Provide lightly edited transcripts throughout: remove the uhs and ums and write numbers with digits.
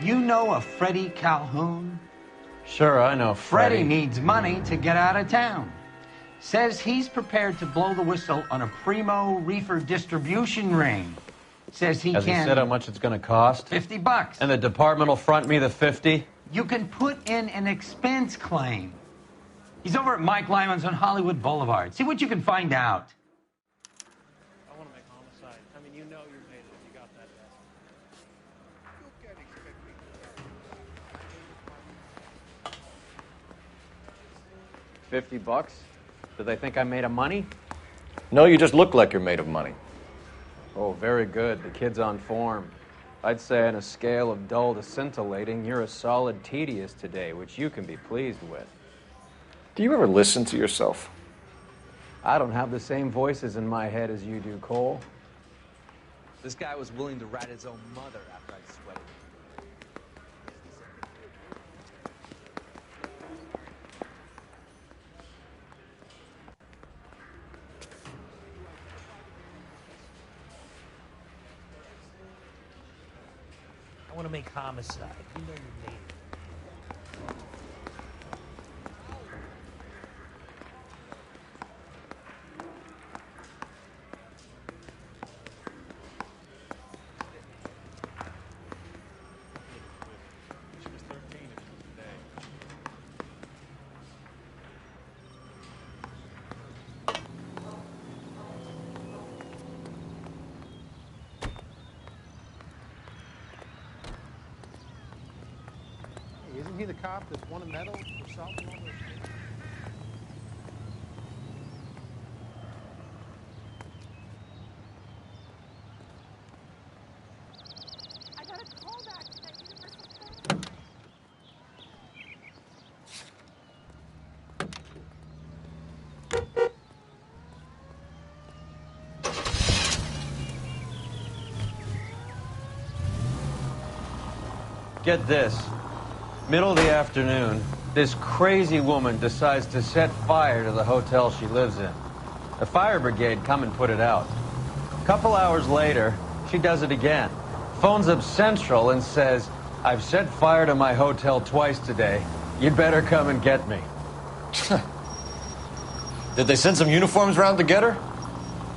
You know a Freddie Calhoun? Sure, I know Freddie needs money to get out of town. Says he's prepared to blow the whistle on a primo reefer distribution ring. Says he Has can... he said how much it's going to cost? $50. And the department will front me the 50? You can put in an expense claim. He's over at Mike Lyman's on Hollywood Boulevard. See what you can find out. I want to make homicide. I mean, you know you're made it if you got that bad. $50? Do they think I'm made of money? No, you just look like you're made of money. Oh, very good. The kid's on form. I'd say on a scale of dull to scintillating, you're a solid tedious today, which you can be pleased with. Do you ever listen to yourself? I don't have the same voices in my head as you do, Cole. This guy was willing to rat his own mother after I sweated. I want to make homicide. You know you made it. She was 13 if she was today. Hey, isn't he the cop that's won a medal for solving all those cases? I got a call back to that universal phone. Get this. Middle of the afternoon, this crazy woman decides to set fire to the hotel she lives in. The fire brigade come and put it out. A couple hours later, she does it again. Phones up Central and says, "I've set fire to my hotel twice today. You'd better come and get me." Did they send some uniforms around to get her?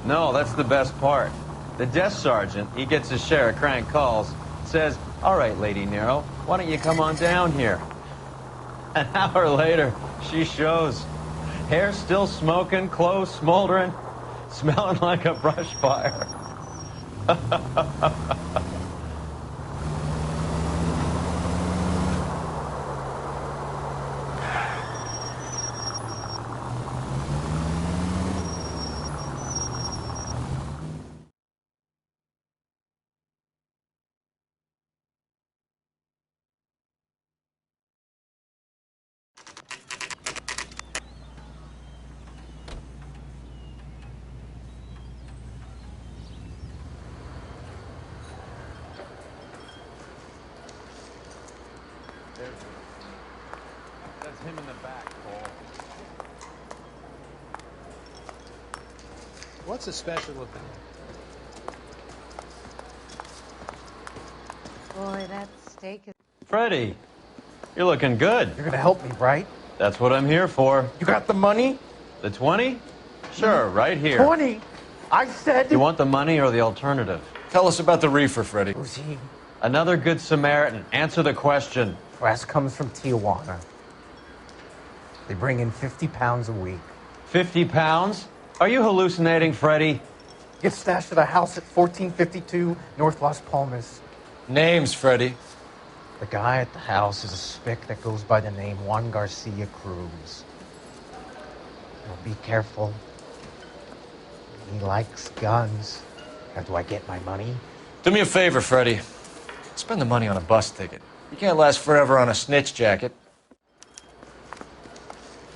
No, that's the best part. The desk sergeant, he gets his share of crank calls, says, "All right, Lady Nero, why don't you come on down here?" An hour later, she shows. Hair still smoking, clothes smoldering, smelling like a brush fire. That's him in the back, Cole. What's so special about it? Boy, that steak is... Freddie, you're looking good. You're gonna help me, right? That's what I'm here for. You got the money? The 20? Sure, right here. 20? I said... You want the money or the alternative? Tell us about the reefer, Freddie. Who's he? Another good Samaritan. Answer the question. Brass comes from Tijuana. They bring in 50 pounds a week. 50 pounds? Are you hallucinating, Freddie? Get stashed at a house at 1452 North Las Palmas. Names, Freddie. The guy at the house is a spick that goes by the name Juan Garcia Cruz. Now be careful. He likes guns. Now, do I get my money? Do me a favor, Freddie. Spend the money on a bus ticket. You can't last forever on a snitch jacket.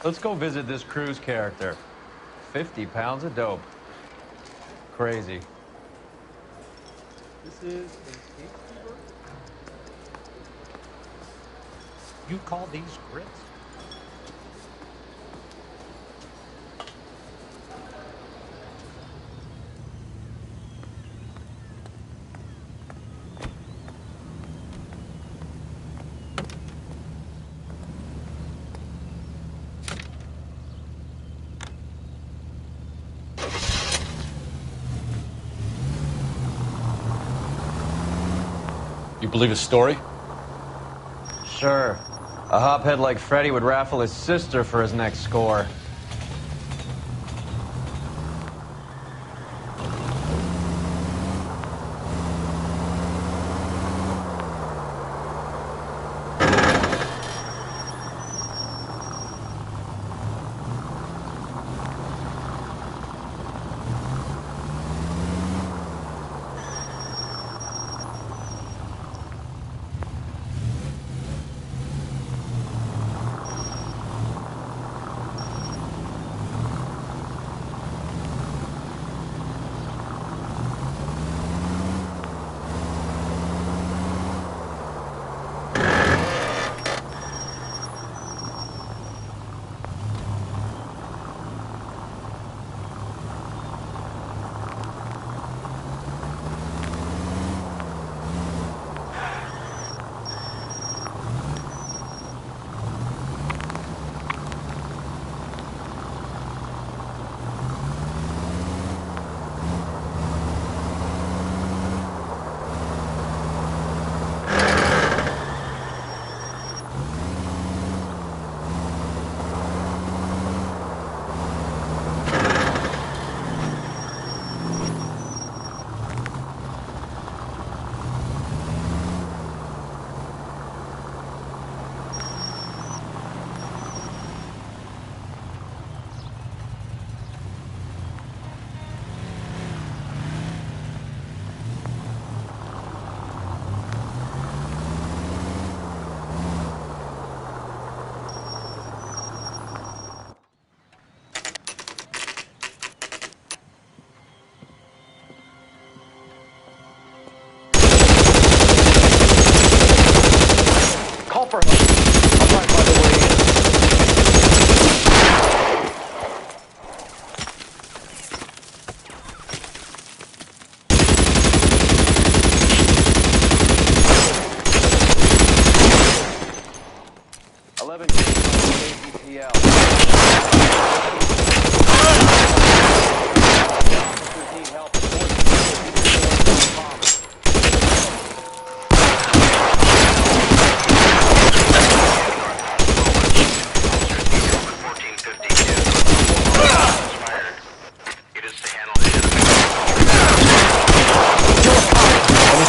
Let's go visit this Cruz character. 50 pounds of dope. Crazy. This is a scapekeeper? You call these grits? believe his story? Sure. A hophead like Freddy would raffle his sister for his next score. Call for help. I'll right by the way in.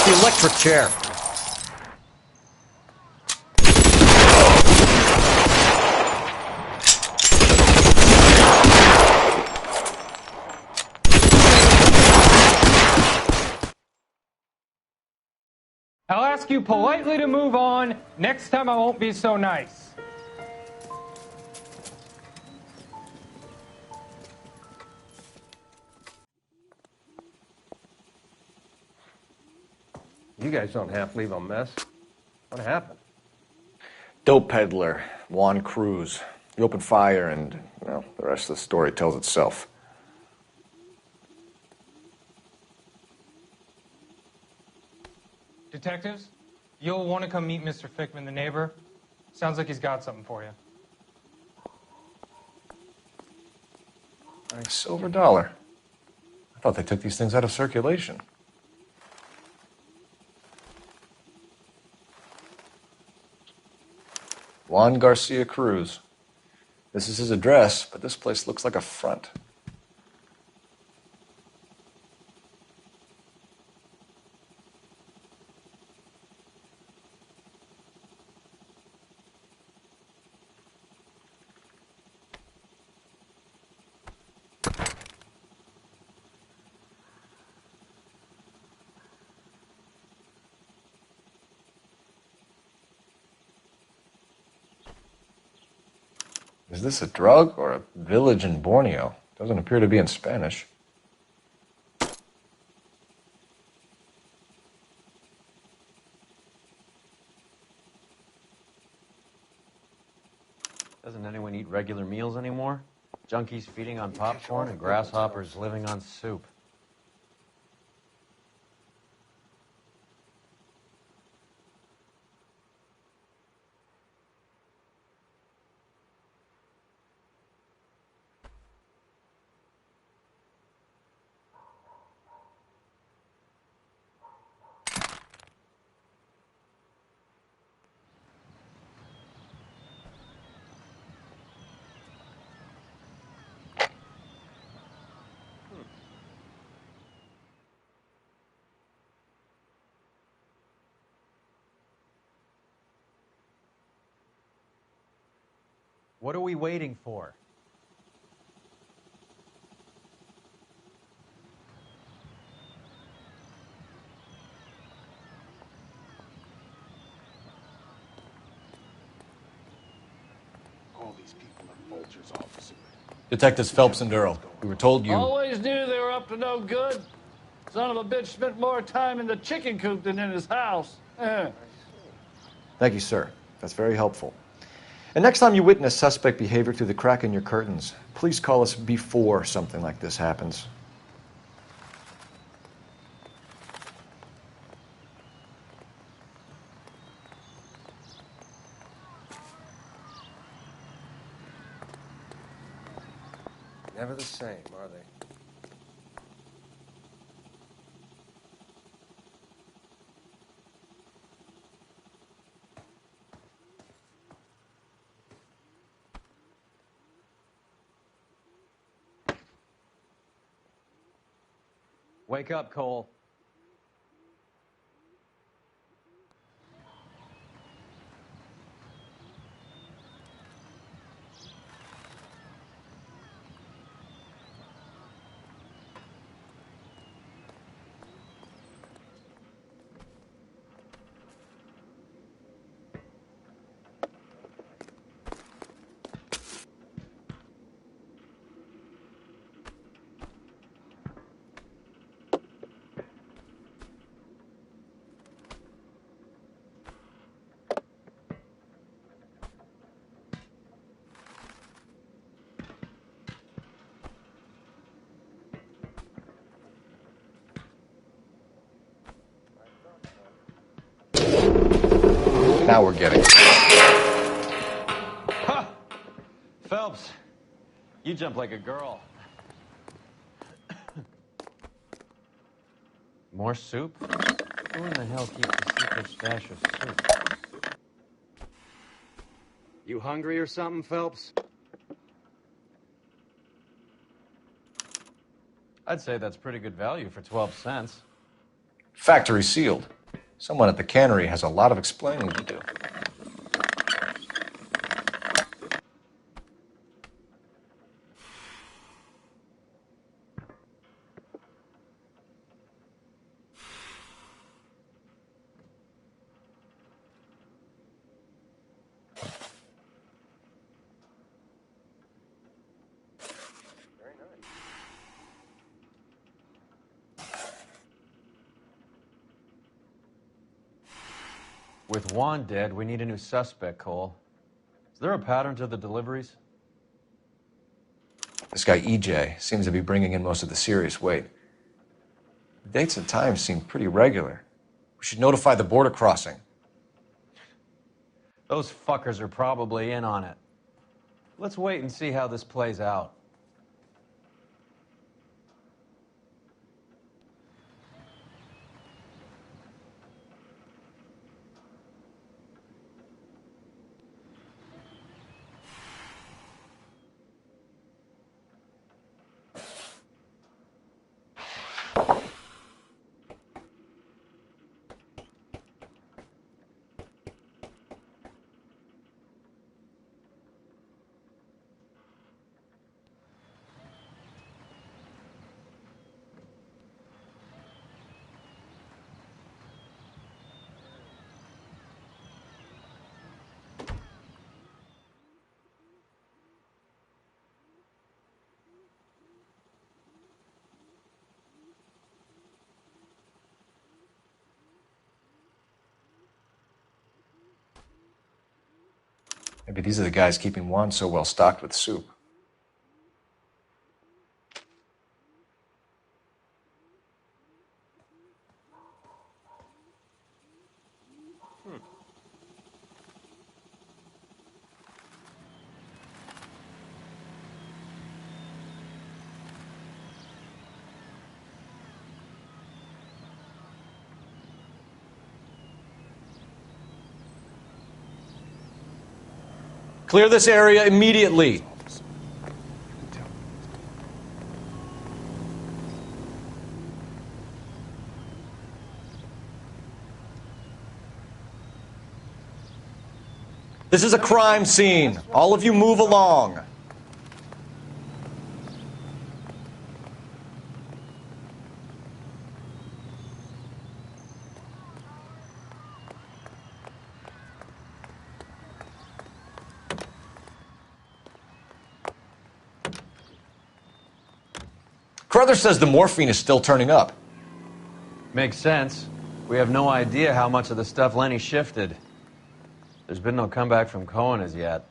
The electric chair. I'll ask you politely to move on. Next time I won't be so nice. You guys don't half leave a mess. What happened? Dope peddler, Juan Cruz. He opened fire and, well, the rest of the story tells itself. Detectives, you'll want to come meet Mr. Fickman, the neighbor. Sounds like he's got something for you. A silver dollar. I thought they took these things out of circulation. Juan Garcia Cruz. This is his address, but this place looks like a front. Is this a drug or a village in Borneo? Doesn't appear to be in Spanish. Doesn't anyone eat regular meals anymore? Junkies feeding on popcorn and grasshoppers living on soup. What are we waiting for? All these people are vultures, officer. Detectives Phelps and Earl. We were told you... Always knew they were up to no good. Son of a bitch spent more time in the chicken coop than in his house. Thank you, sir. That's very helpful. And next time you witness suspect behavior through the crack in your curtains, please call us before something like this happens. Never the same, are they? Wake up, Cole. Now we're getting it. Ha! Phelps, you jump like a girl. More soup? Who in the hell keeps a secret stash of soup? You hungry or something, Phelps? I'd say that's pretty good value for 12 cents. Factory sealed. Someone at the cannery has a lot of explaining to do. With Juan dead, we need a new suspect, Cole. Is there a pattern to the deliveries? This guy, EJ, seems to be bringing in most of the serious weight. The dates and times seem pretty regular. We should notify the border crossing. Those fuckers are probably in on it. Let's wait and see how this plays out. Maybe these are the guys keeping Juan so well stocked with soup. Clear this area immediately. This is a crime scene. All of you move along. Carruthers says the morphine is still turning up. Makes sense. We have no idea how much of the stuff Lenny shifted. There's been no comeback from Cohen as yet.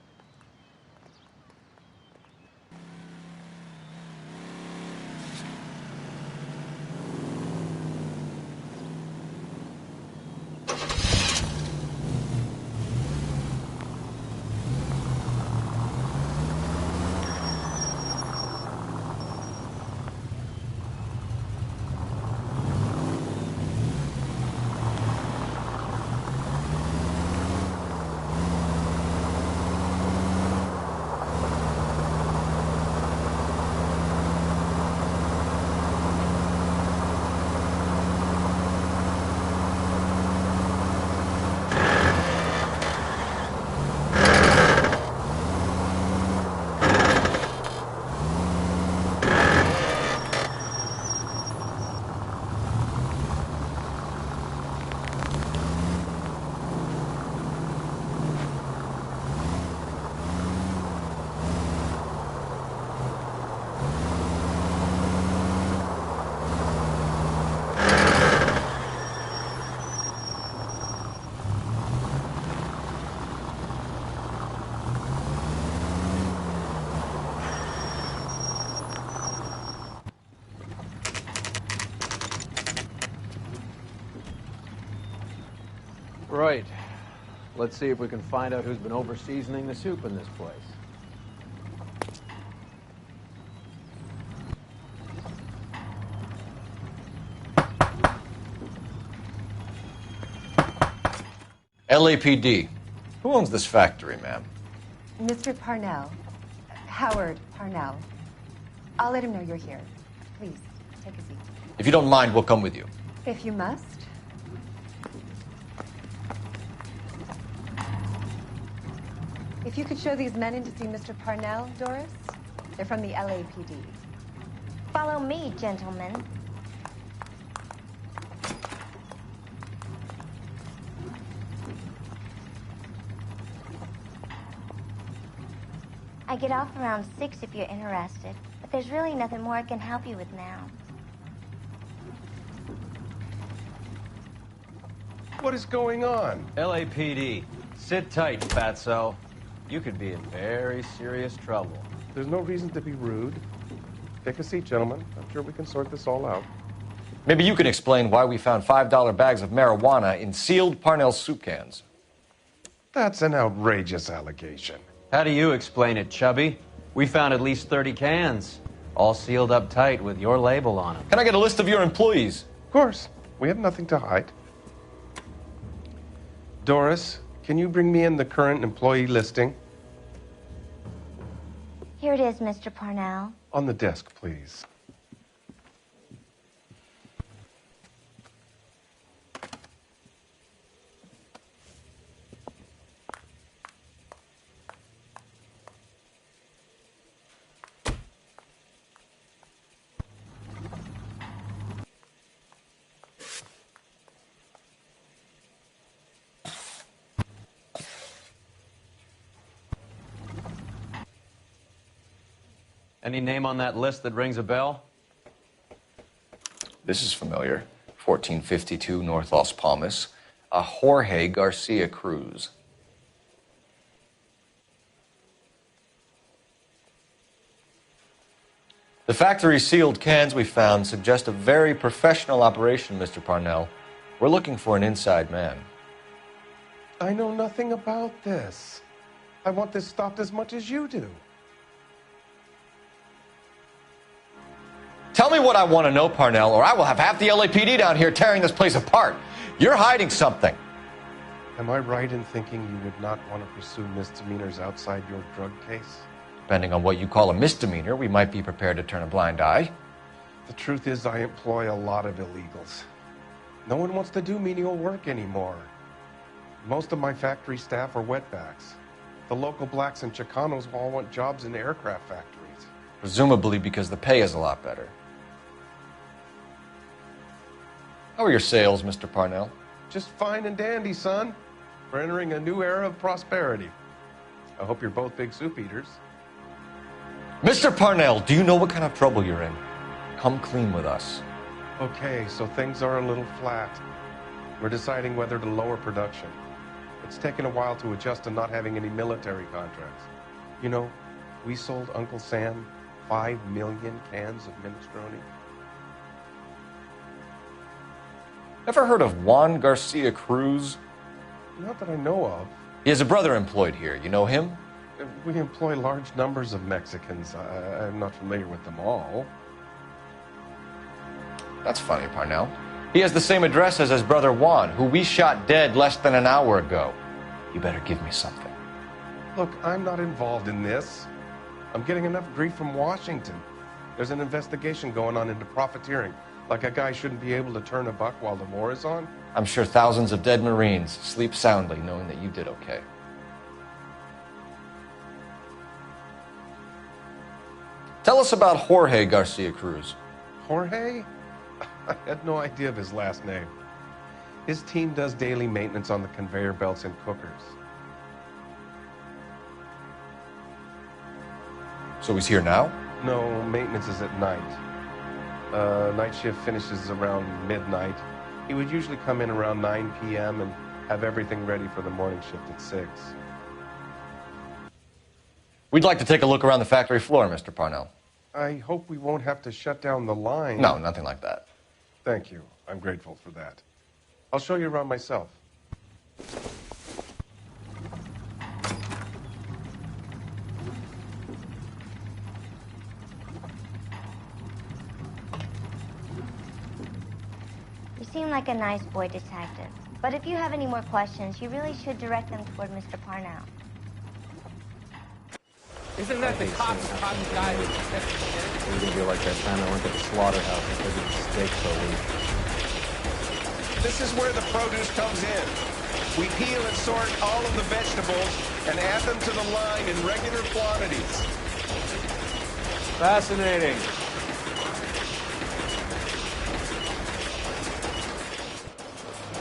Right. Let's see if we can find out who's been over-seasoning the soup in this place. LAPD. Who owns this factory, ma'am? Mr. Parnell. Howard Parnell. I'll let him know you're here. Please, take a seat. If you don't mind, we'll come with you. If you must. If you could show these men in to see Mr. Parnell, Doris. They're from the LAPD. Follow me, gentlemen. I get off around 6 if you're interested, but there's really nothing more I can help you with now. What is going on? LAPD. Sit tight, fatso. You could be in very serious trouble. There's no reason to be rude. Take a seat, gentlemen. I'm sure we can sort this all out. Maybe you can explain why we found $5 bags of marijuana in sealed Parnell soup cans. That's an outrageous allegation. How do you explain it, Chubby? We found at least 30 cans, all sealed up tight with your label on them. Can I get a list of your employees? Of course. We have nothing to hide. Doris, can you bring me in the current employee listing? Here it is, Mr. Parnell. On the desk, please. Any name on that list that rings a bell? This is familiar. 1452 North Las Palmas. A Jorge Garcia Cruz. The factory sealed cans we found suggest a very professional operation, Mr. Parnell. We're looking for an inside man. I know nothing about this. I want this stopped as much as you do. Tell me what I want to know, Parnell, or I will have half the LAPD down here tearing this place apart. You're hiding something. Am I right in thinking you would not want to pursue misdemeanors outside your drug case? Depending on what you call a misdemeanor, we might be prepared to turn a blind eye. The truth is, I employ a lot of illegals. No one wants to do menial work anymore. Most of my factory staff are wetbacks. The local blacks and Chicanos all want jobs in aircraft factories. Presumably because the pay is a lot better. How are your sales, Mr. Parnell? Just fine and dandy, son. We're entering a new era of prosperity. I hope you're both big soup eaters. Mr. Parnell, do you know what kind of trouble you're in? Come clean with us. Okay, so things are a little flat. We're deciding whether to lower production. It's taken a while to adjust to not having any military contracts. You know, we sold Uncle Sam 5 million cans of minestrone. Ever heard of Juan Garcia Cruz? Not that I know of. He has a brother employed here. You know him? We employ large numbers of Mexicans. I'm not familiar with them all. That's funny, Parnell. He has the same address as his brother Juan, who we shot dead less than an hour ago. You better give me something. Look, I'm not involved in this. I'm getting enough grief from Washington. There's an investigation going on into profiteering. Like a guy shouldn't be able to turn a buck while the war is on. I'm sure thousands of dead Marines sleep soundly knowing that you did okay. Tell us about Jorge Garcia Cruz. Jorge? I had no idea of his last name. His team does daily maintenance on the conveyor belts and cookers. So he's here now? No, maintenance is at night. Night shift finishes around midnight. He would usually come in around 9 p.m. and have everything ready for the morning shift at 6. We'd like to take a look around the factory floor, Mr. Parnell. I hope we won't have to shut down the line. No, nothing like that. Thank you. I'm grateful for that. I'll show you around myself. You seem like a nice boy, detective. But if you have any more questions, you really should direct them toward Mr. Parnell. Isn't that the cop's guy who said It's going to be like that time I went to the slaughterhouse because of the steak for a week. This is where the produce comes in. We peel and sort all of the vegetables and add them to the line in regular quantities. Fascinating.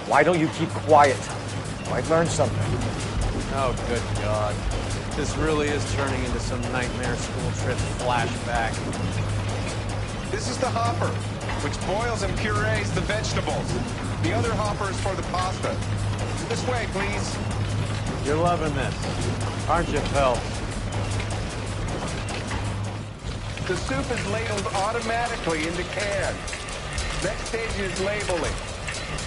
Why don't you keep quiet? Might learn something. Oh, good God. This really is turning into some nightmare school trip flashback. This is the hopper, which boils and purees the vegetables. The other hopper is for the pasta. This way, please. You're loving this, aren't you, Phelps? The soup is ladled automatically into cans. Next stage is labeling.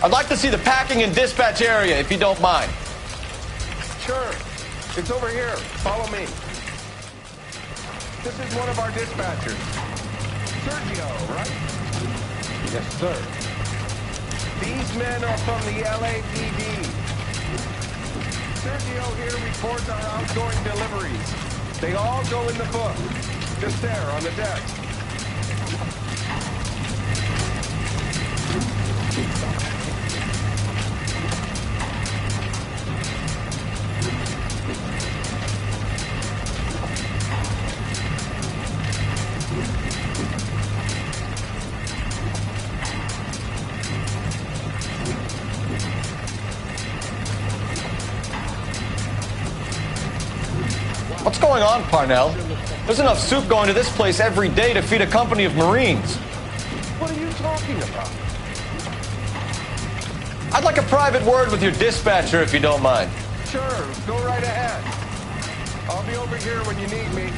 I'd like to see the packing and dispatch area, if you don't mind. Sure. It's over here. Follow me. This is one of our dispatchers. Sergio, right? Yes, sir. These men are from the LAPD. Sergio here records our outgoing deliveries. They all go in the book. Just there on the desk. What's going on, Parnell? There's enough soup going to this place every day to feed a company of Marines. What are you talking about? I'd like a private word with your dispatcher, if you don't mind. Sure, go right ahead. I'll be over here when you need me.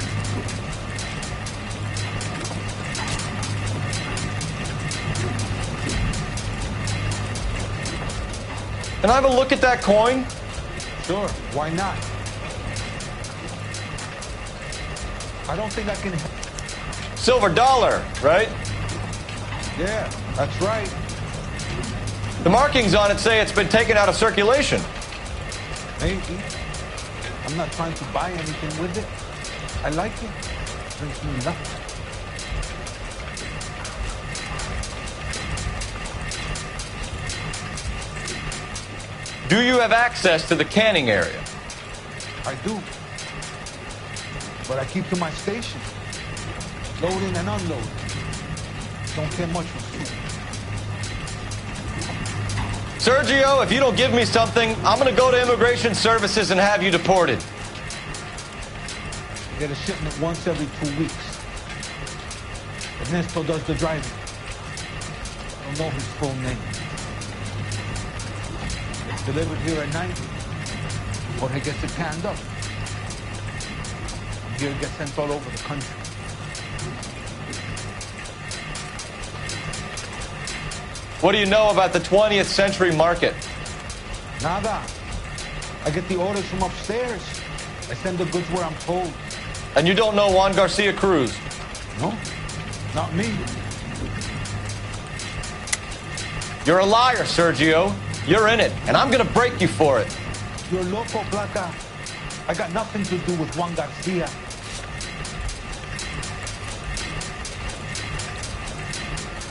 Can I have a look at that coin? Sure, why not? I don't think I can... Silver dollar, right? Yeah, that's right. The markings on it say it's been taken out of circulation. Maybe. I'm not trying to buy anything with it. I like it. Brings me nothing. Do you have access to the canning area? I do. But I keep to my station. Loading and unloading. Don't care much for food. Sergio, if you don't give me something, I'm going to go to Immigration Services and have you deported. I get a shipment once every 2 weeks. Ernesto does the driving. I don't know his full name. It's delivered here at night, or he gets it canned up. Here it gets sent all over the country. What do you know about the 20th century market? Nada. I get the orders from upstairs. I send the goods where I'm told. And you don't know Juan Garcia Cruz? No, not me. You're a liar, Sergio. You're in it, and I'm gonna break you for it. You're loco, Plata. I got nothing to do with Juan Garcia.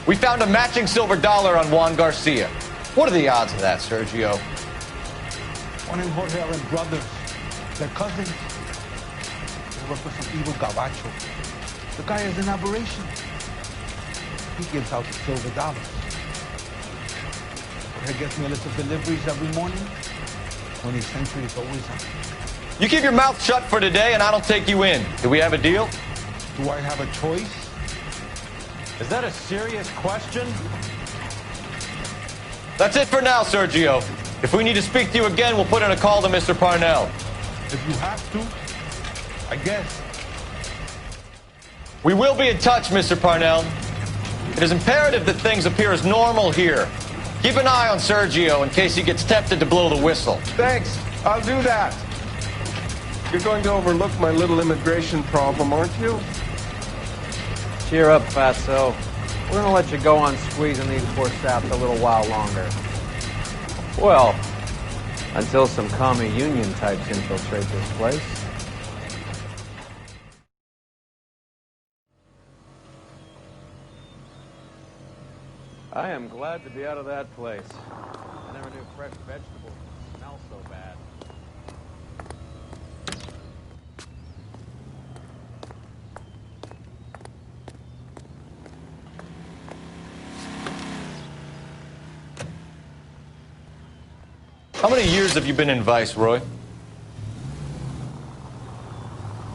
We found a matching silver dollar on Juan Garcia. What are the odds of that, Sergio? Juan and Jorge are brothers. They're cousins. They work for some evil gabacho. The guy is an aberration. He gives out the silver dollars. Jorge gets me a list of deliveries every morning. 20th century is always on. You keep your mouth shut for today, and I don't take you in. Do we have a deal? Do I have a choice? Is that a serious question? That's it for now, Sergio. If we need to speak to you again, we'll put in a call to Mr. Parnell. If you have to, I guess. We will be in touch, Mr. Parnell. It is imperative that things appear as normal here. Keep an eye on Sergio in case he gets tempted to blow the whistle. Thanks. I'll do that. You're going to overlook my little immigration problem, aren't you? Cheer up, Fatso. We're gonna let you go on squeezing these poor saps a little while longer. Well, until some commie union types infiltrate this place. I am glad to be out of that place. I never knew fresh vegetables could smell so bad. How many years have you been in Vice, Roy?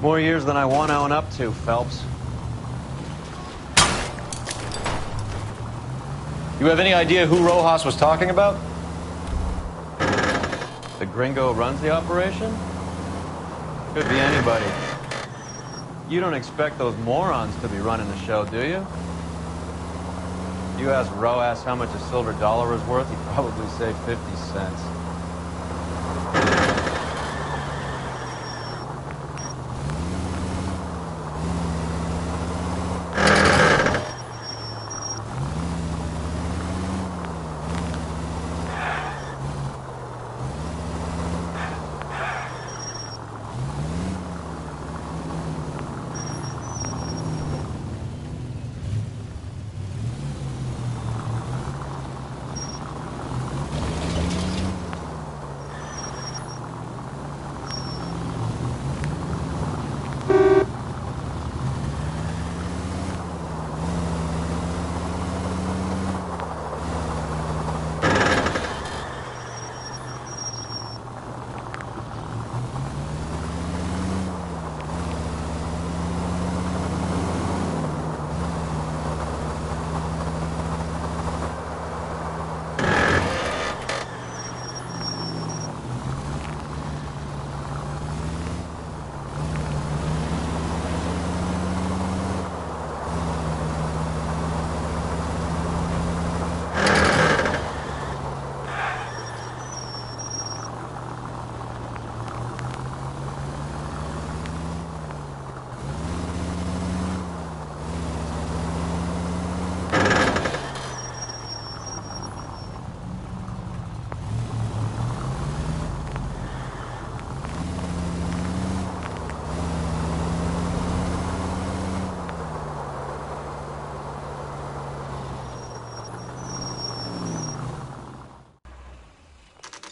More years than I want to own up to, Phelps. You have any idea who Rojas was talking about? The gringo who runs the operation? Could be anybody. You don't expect those morons to be running the show, do you? If you ask Rojas how much a silver dollar is worth, he'd probably say 50 cents.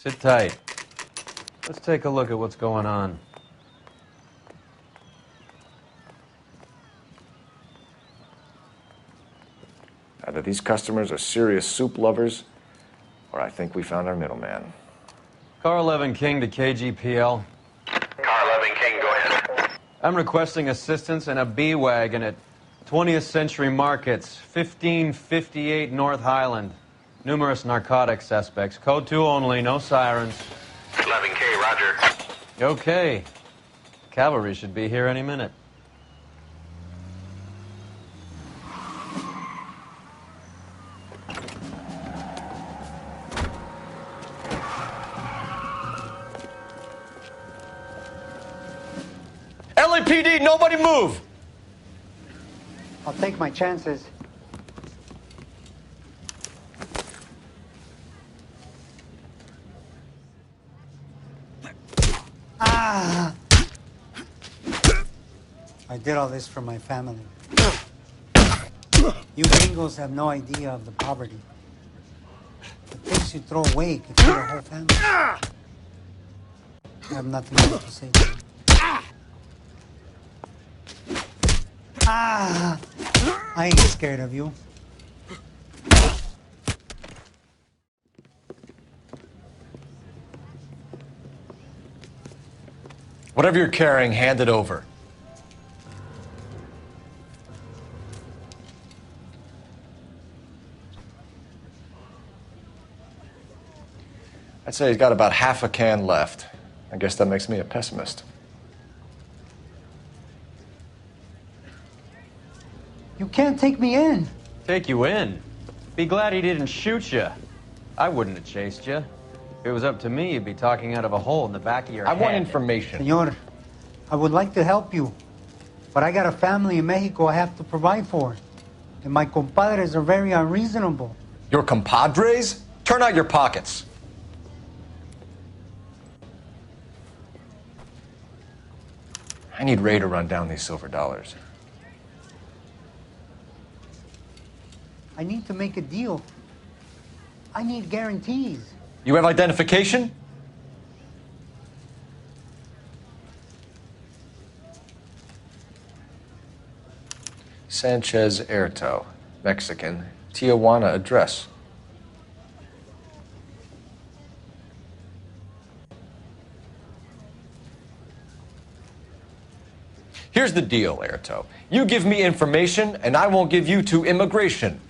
Sit tight. Let's take a look at what's going on. Either these customers are serious soup lovers, or I think we found our middleman. Car 11 King to KGPL. Car 11 King, go ahead. I'm requesting assistance in a B-Wagon at 20th Century Markets, 1558 North Highland. Numerous narcotic suspects. Code 2 only, no sirens. 11K, roger. Okay. Cavalry should be here any minute. LAPD, nobody move! I'll take my chances. Ah! I did all this for my family. You gringos have no idea of the poverty. The things you throw away could feed a whole family. I have nothing more to say to you. Ah! I ain't scared of you. Whatever you're carrying, hand it over. I'd say he's got about half a can left. I guess that makes me a pessimist. You can't take me in. Take you in? Be glad he didn't shoot you. I wouldn't have chased you. If it was up to me, you'd be talking out of a hole in the back of your head. I want information. Senor, I would like to help you, but I got a family in Mexico I have to provide for. And my compadres are very unreasonable. Your compadres? Turn out your pockets. I need Ray to run down these silver dollars. I need to make a deal. I need guarantees. You have identification? Sanchez Erto, Mexican, Tijuana address. Here's the deal, Erto. You give me information, and I won't give you to immigration.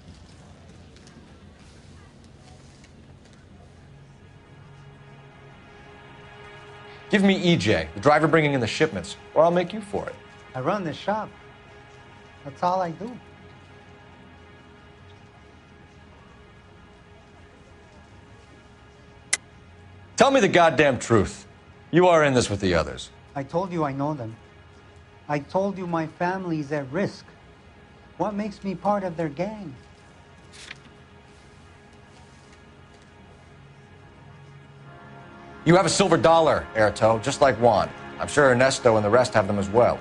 Give me EJ, the driver bringing in the shipments, or I'll make you for it. I run the shop. That's all I do. Tell me the goddamn truth. You are in this with the others. I told you I know them. I told you my family's at risk. What makes me part of their gang? You have a silver dollar, Erto, just like Juan. I'm sure Ernesto and the rest have them as well.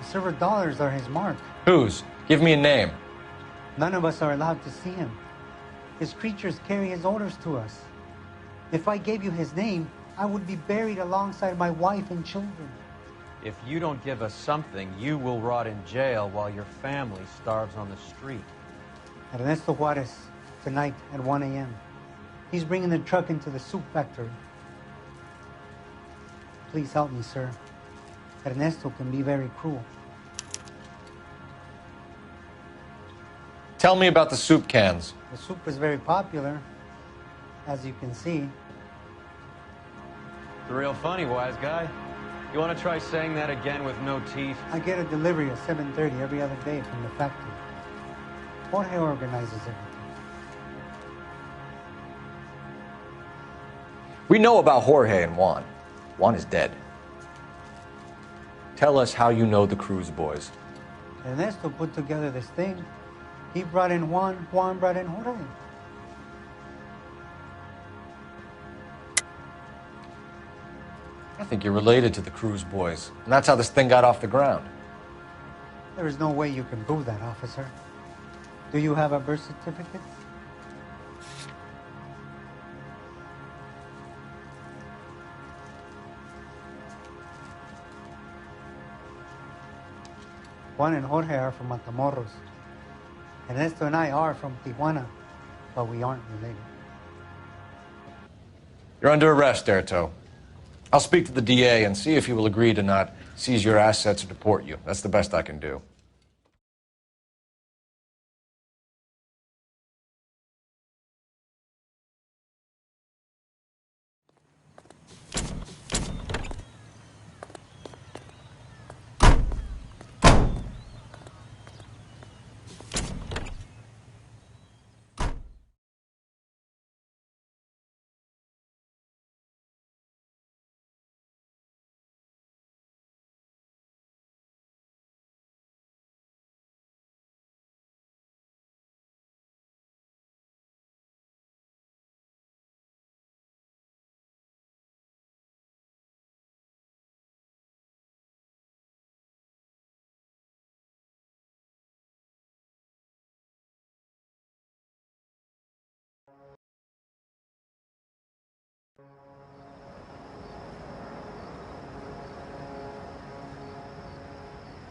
The silver dollars are his mark. Whose? Give me a name. None of us are allowed to see him. His creatures carry his orders to us. If I gave you his name, I would be buried alongside my wife and children. If you don't give us something, you will rot in jail while your family starves on the street. Ernesto Juarez, tonight at 1 a.m. He's bringing the truck into the soup factory. Please help me, sir. Ernesto can be very cruel. Tell me about the soup cans. The soup is very popular, as you can see. It's real funny, wise guy. You want to try saying that again with no teeth? I get a delivery at 7:30 every other day from the factory. Jorge organizes everything. We know about Jorge and Juan. Juan is dead. Tell us how you know the Cruz boys. Ernesto put together this thing. He brought in Juan, Juan brought in Jorge. I think you're related to the Cruz boys, and that's how this thing got off the ground. There is no way you can prove that, officer. Do you have a birth certificate? Juan and Jorge are from Matamoros. Ernesto and I are from Tijuana, but we aren't related. You're under arrest, Erto. I'll speak to the DA and see if he will agree to not seize your assets or deport you. That's the best I can do.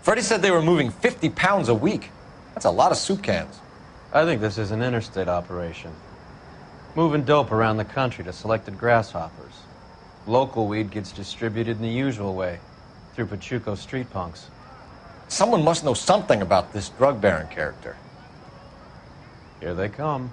Freddie said they were moving 50 pounds a week. That's a lot of soup cans. I think this is an interstate operation. Moving dope around the country to selected grasshoppers. Local weed gets distributed in the usual way, through Pachuco street punks. Someone must know something about this drug baron character. Here they come.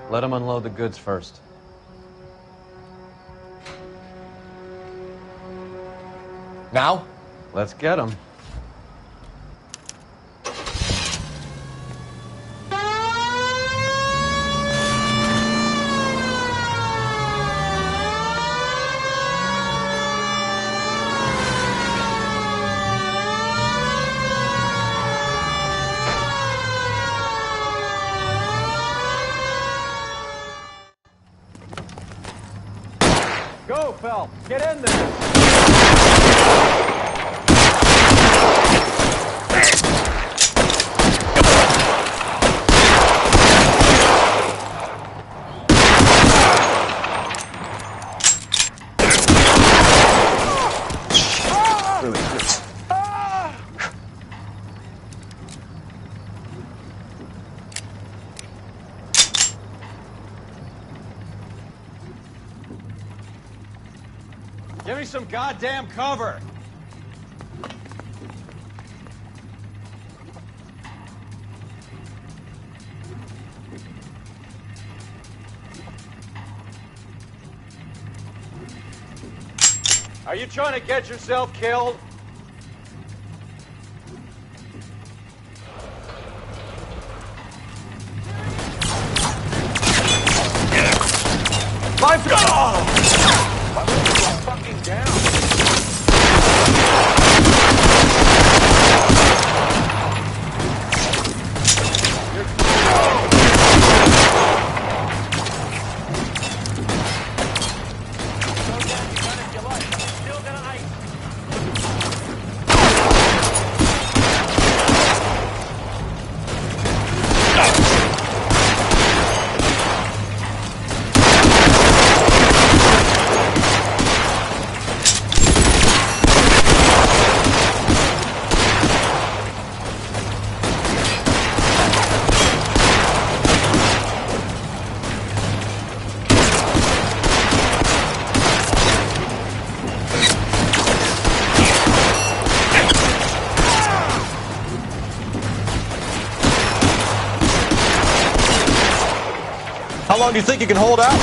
Let them unload the goods first. Now? Let's get them. Go, Phelps! Get in there! Give me some goddamn cover! Are you trying to get yourself killed? Fucking down. How long do you think you can hold out?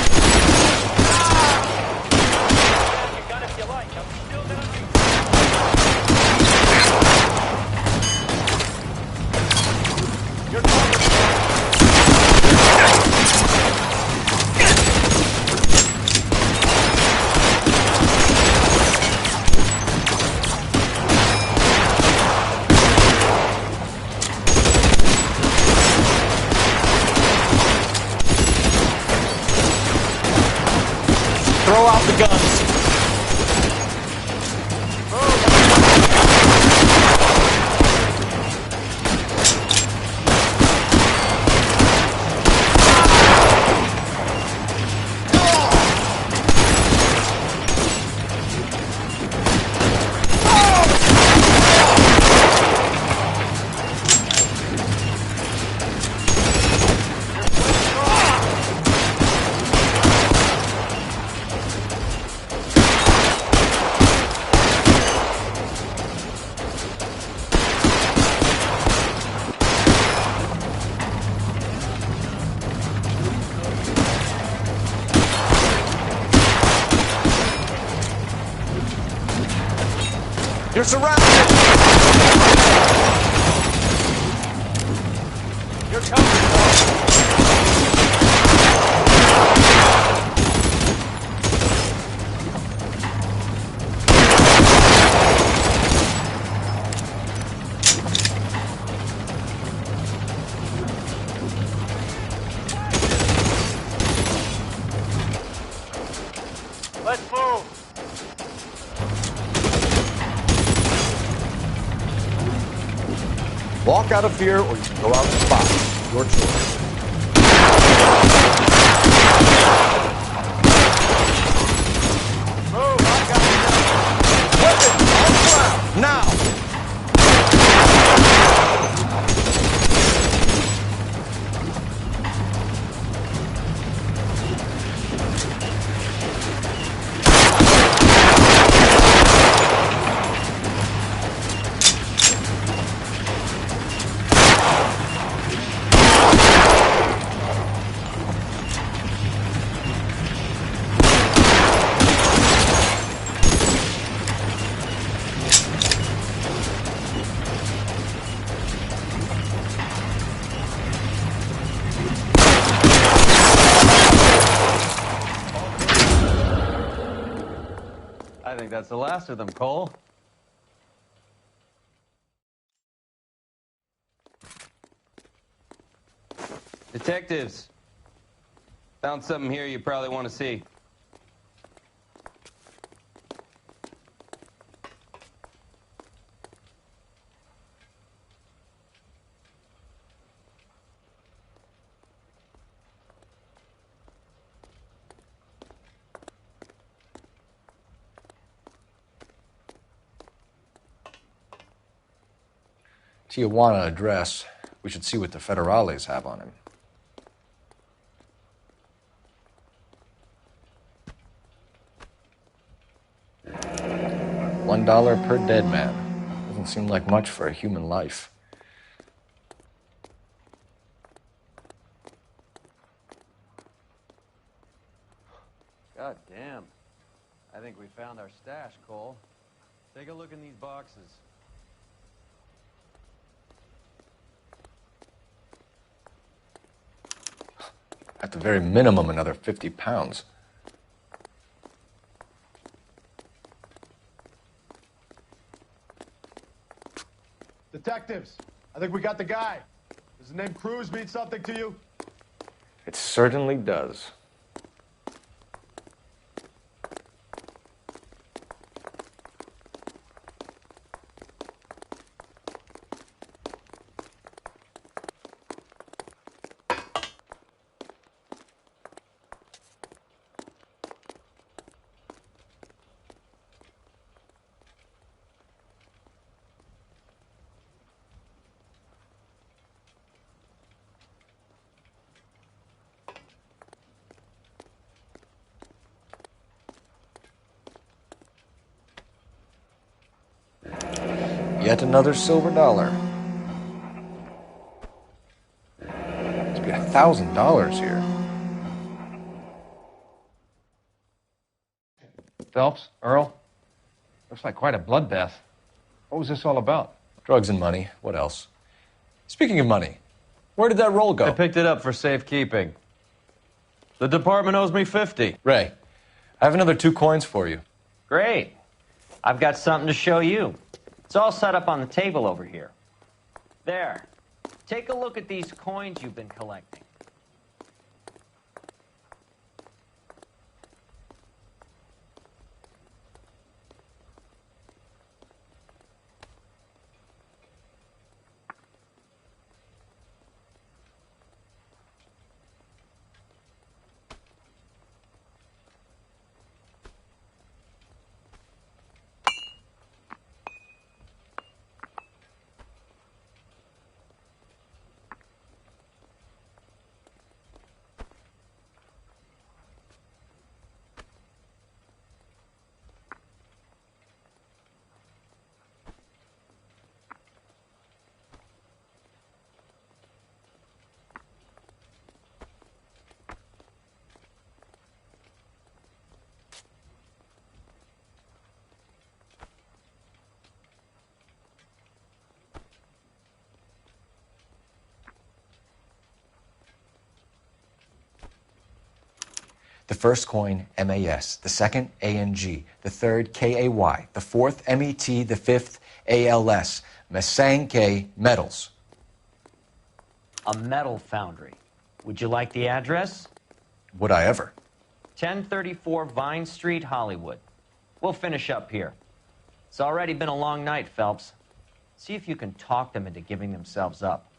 Throw out the guns. You're surrounded! You're covered! Let's move! Walk out of here, or you can go out and spot. Your choice. Move! I got you! Weapons on the ground! Now! I think that's the last of them, Cole. Detectives, found something here you probably want to see. Tijuana address. We should see what the federales have on him. $1 per dead man. Doesn't seem like much for a human life. God damn. I think we found our stash, Cole. Take a look in these boxes. At the very minimum, another 50 pounds. Detectives, I think we got the guy. Does the name Cruz mean something to you? It certainly does. Yet another silver dollar. Must be $1,000 here. Phelps, Earl, looks like quite a bloodbath. What was this all about? Drugs and money. What else? Speaking of money, where did that roll go? I picked it up for safekeeping. The department owes me 50. Ray, I have another 2 coins for you. Great. I've got something to show you. It's all set up on the table over here. There. Take a look at these coins you've been collecting. The first coin, MAS. The second, ANG. The third, KAY. The fourth, MET. The fifth, ALS. Masanke Metals. A metal foundry. Would you like the address? Would I ever? 1034 Vine Street, Hollywood. We'll finish up here. It's already been a long night, Phelps. See if you can talk them into giving themselves up.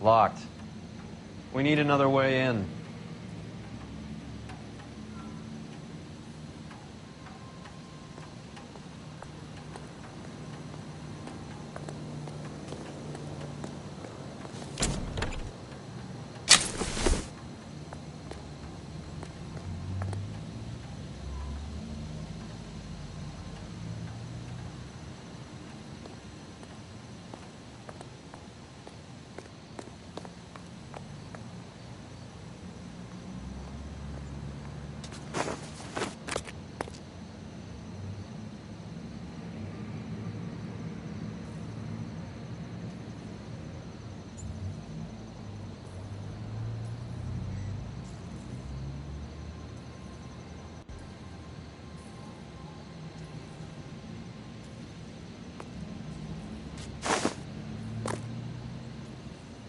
Locked. We need another way in.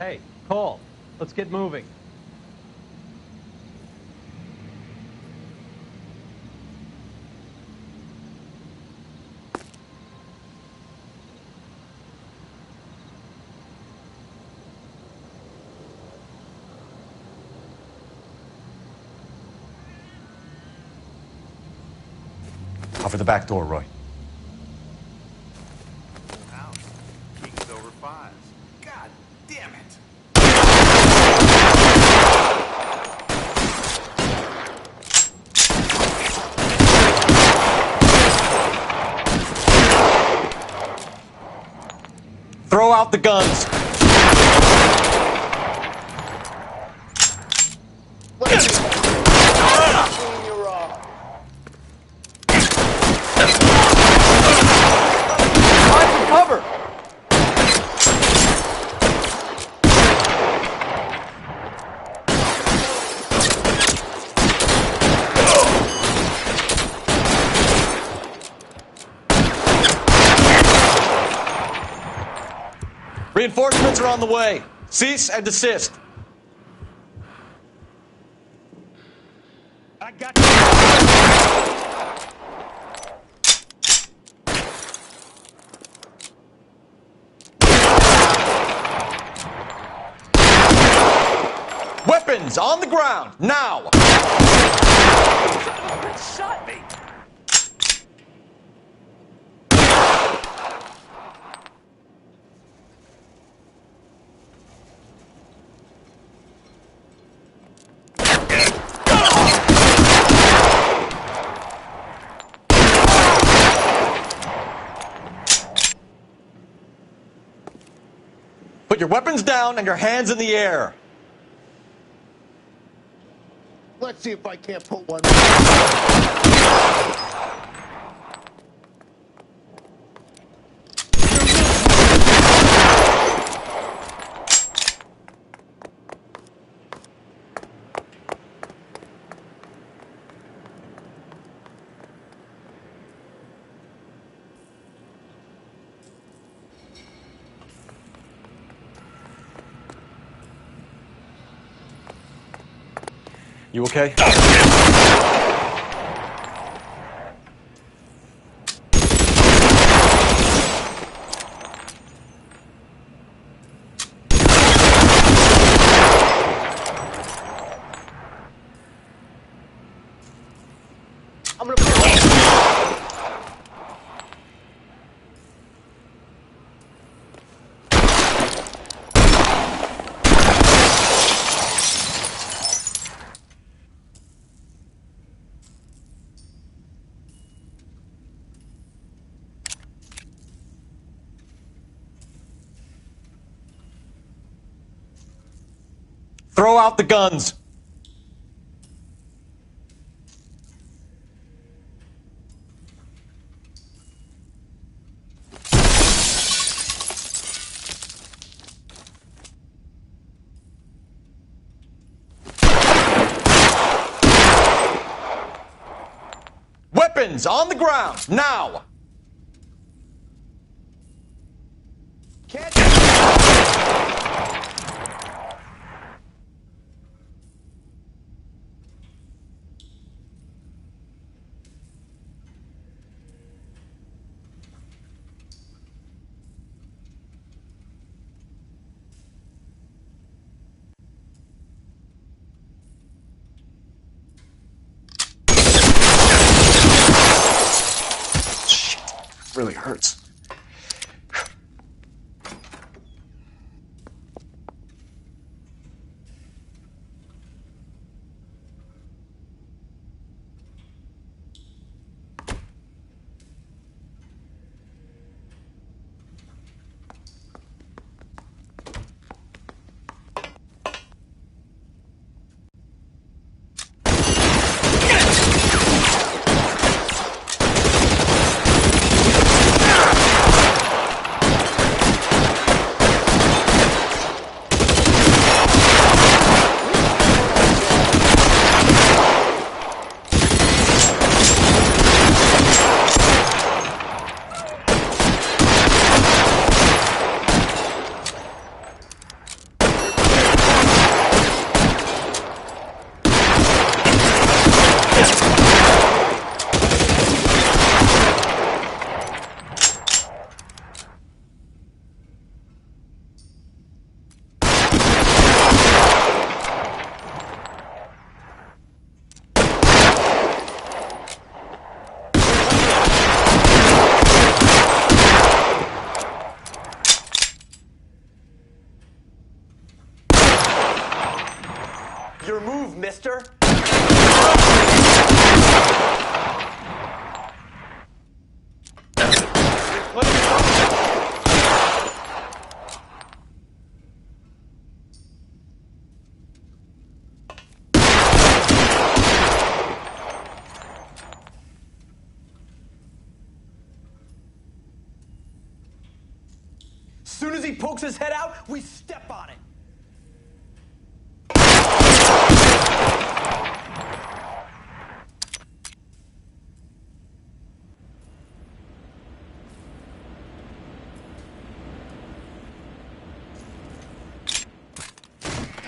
Hey, Cole, let's get moving. Out for the back door, Roy. King's over fives. God damn it. Throw out the guns. Reinforcements are on the way. Cease and desist. I got Weapons on the ground, now! shot me. Put your weapons down and your hands in the air. Let's see if I can't put one. You okay? I'm gonna. Throw out the guns! Weapons on the ground, now! Shit, really hurts. Your move, mister! Soon as he pokes his head out, we step on it.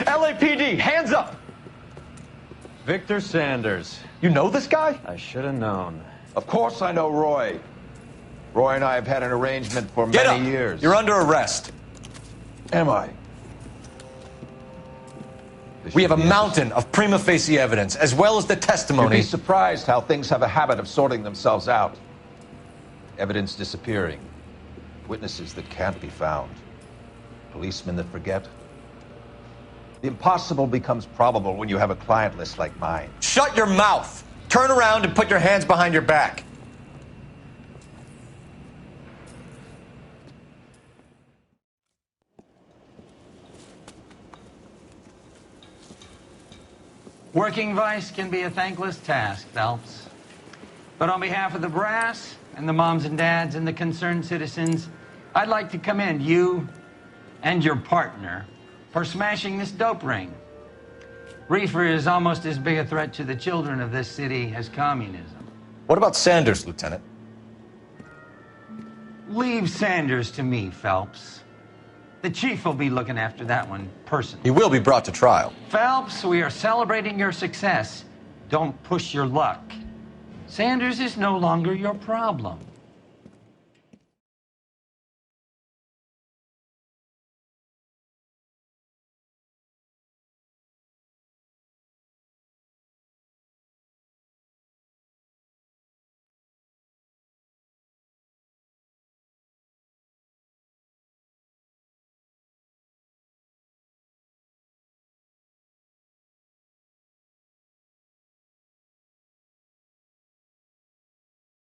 LAPD, hands up! Victor Sanders. You know this guy? I should have known. Of course I know Roy. Roy and I have had an arrangement for Get many up. years. You're under arrest. Am I? We have a mountain of prima facie evidence, as well as the testimony. You'd be surprised how things have a habit of sorting themselves out. Evidence disappearing. Witnesses that can't be found. Policemen that forget. The impossible becomes probable when you have a client list like mine. Shut your mouth! Turn around and put your hands behind your back. Working vice can be a thankless task, Phelps. But on behalf of the brass and the moms and dads and the concerned citizens, I'd like to commend you and your partner for smashing this dope ring. Reefer is almost as big a threat to the children of this city as communism. What about Sanders, Lieutenant? Leave Sanders to me, Phelps. The chief will be looking after that one personally. He will be brought to trial. Phelps, we are celebrating your success. Don't push your luck. Sanders is no longer your problem.